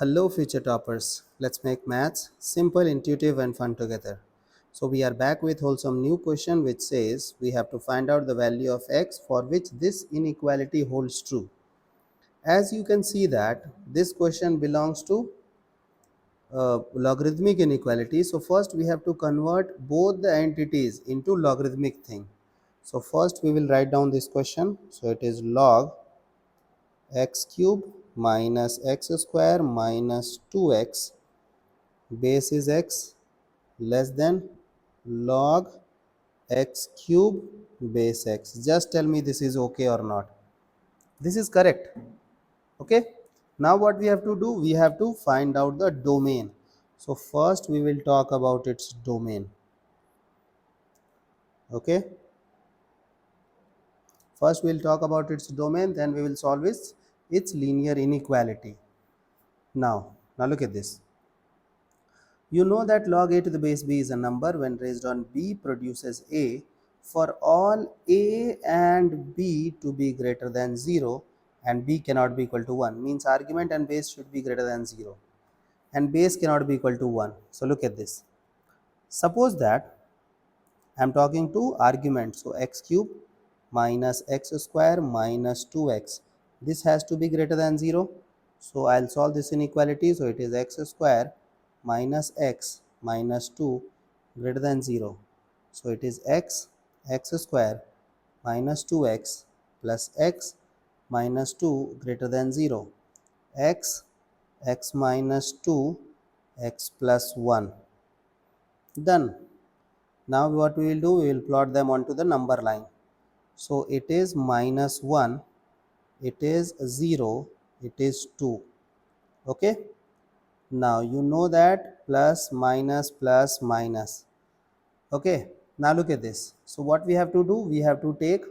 Hello future toppers, let's make maths simple, intuitive and fun together. So we are back with wholesome new question which says we have to find out the value of x for which this inequality holds true. As you can see that this question belongs to logarithmic inequality. So first we have to convert both the entities into logarithmic thing. So first we will write down this question. So it is log x cube minus x square minus 2x base is x less than log x cube base x. Just tell me this is okay or not. This is correct. Okay. Now what we have to do, we have to find out the domain. So first we will talk about its domain. Okay. First we will talk about its domain, then we will solve its linear inequality. Now look at this. You know that log a to the base b is a number when raised on b produces a for all a and b to be greater than 0 and b cannot be equal to 1, means argument and base should be greater than 0 and base cannot be equal to 1. So look at this. Suppose that I am talking to argument, so x cube minus x square minus 2x, this has to be greater than 0. So I'll solve this inequality. So it is x square minus x minus 2 greater than 0. So it is x square minus 2x plus x minus 2 greater than 0, x minus 2 x plus 1. Done. Now what we will do, we will plot them onto the number line. So it is minus 1, it is 0, it is 2. Okay. Now you know that plus minus. Okay. Now look at this. So what we have to do, we have to take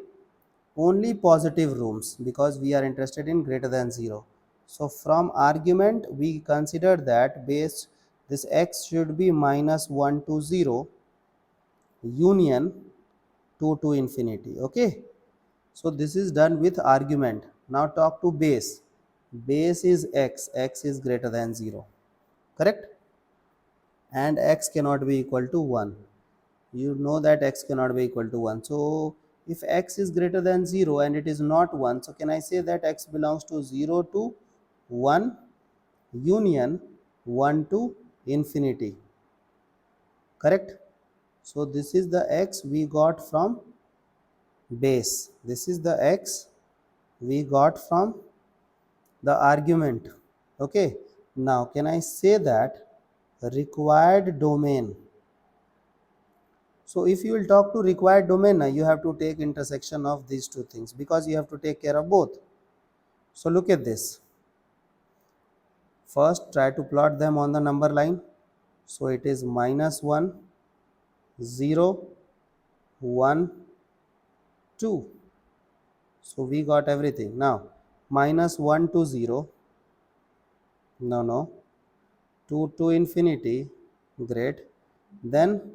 only positive rooms because we are interested in greater than 0. So from argument we consider that base this x should be minus 1 to 0 union 2 to infinity. Okay. So this is done with argument. Now talk to base. Base is x is greater than 0. Correct? And x cannot be equal to 1. You know that x cannot be equal to 1. So if x is greater than 0 and it is not 1, so can I say that x belongs to 0 to 1 union 1 to infinity? Correct? So this is the x we got from base. This is the x we got from the argument. Okay. Now can I say that required domain? So if you will talk to required domain, you have to take intersection of these two things because you have to take care of both. So look at this. First try to plot them on the number line. So it is minus 1, 0, 1, 2. So we got everything. Now minus 1 to 0, no, 2 to infinity, great, then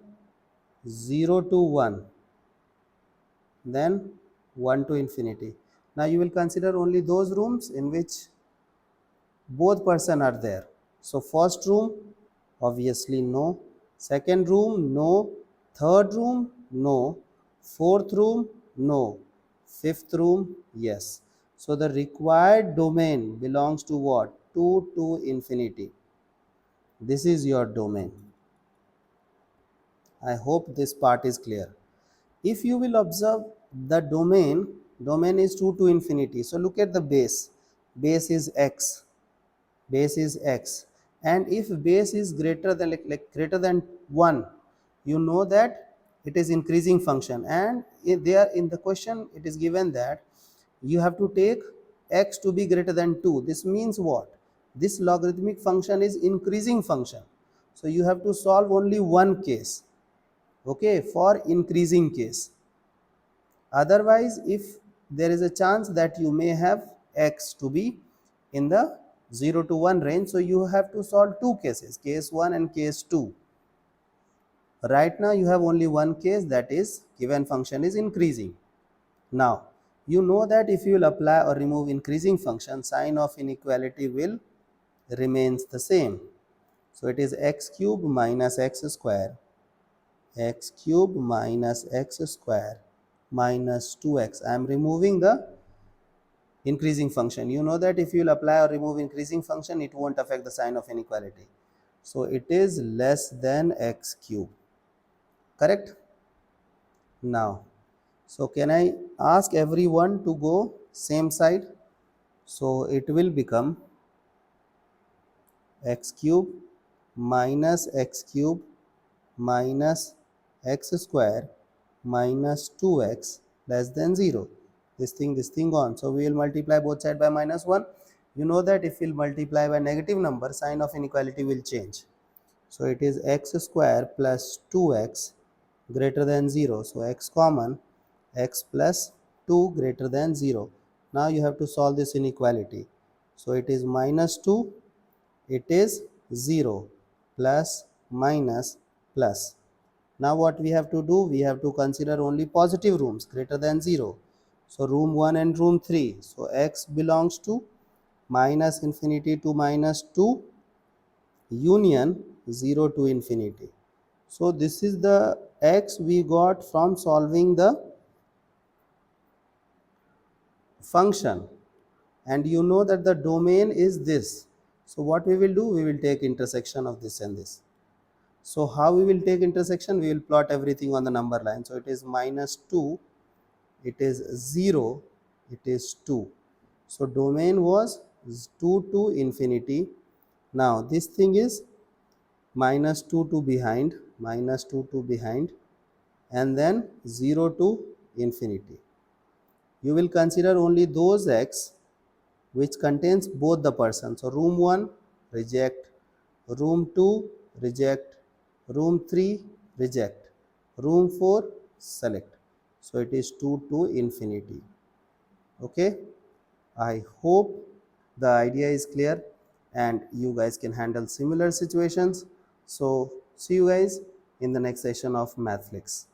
0 to 1, then 1 to infinity. Now you will consider only those rooms in which both person are there. So first room obviously no, second room no, third room no, fourth room no, fifth room yes. So the required domain belongs to what? 2 to infinity. This is your domain. I hope this part is clear. If you will observe the domain is 2 to infinity. So look at the base. Base is x. Base is x. And if base is greater than like greater than 1, you know that it is increasing function. And there in the question it is given that you have to take x to be greater than 2. This means what? This logarithmic function is increasing function. So you have to solve only one case. Okay, for increasing case. Otherwise, if there is a chance that you may have x to be in the 0 to 1 range, so you have to solve two cases, case 1 and case 2. Right now you have only one case, that is given function is increasing. Now you know that if you will apply or remove increasing function, sign of inequality will remains the same. So it is x cube minus x square, x cube minus x square minus 2x. I am removing the increasing function. You know that if you will apply or remove increasing function, it won't affect the sign of inequality. So it is less than x cube. Correct? Now, so can I ask everyone to go same side? So it will become x cube minus x cube minus x square minus 2x less than 0. This thing gone. So we will multiply both sides by minus 1. You know that if we will multiply by negative number, sign of inequality will change. So it is x square plus 2x greater than 0. So x common, x plus 2 greater than 0. Now you have to solve this inequality. So it is minus 2, it is 0, plus minus plus. Now what we have to do? We have to consider only positive rooms greater than 0. So room 1 and room 3. So x belongs to minus infinity to minus 2 union 0 to infinity. So this is the x we got from solving the function, and you know that the domain is this. So what we will do? We will take intersection of this and this. So how we will take intersection? We will plot everything on the number line. So it is minus 2, it is 0, it is 2. So domain was 2 to infinity. Now this thing is minus 2 to behind, minus 2 to behind, and then 0 to infinity. You will consider only those x which contains both the persons. So room 1 reject, room 2 reject, room 3 reject, room 4 select. So it is 2 to infinity. Okay, I hope the idea is clear and you guys can handle similar situations. So see you guys in the next session of MathFlix.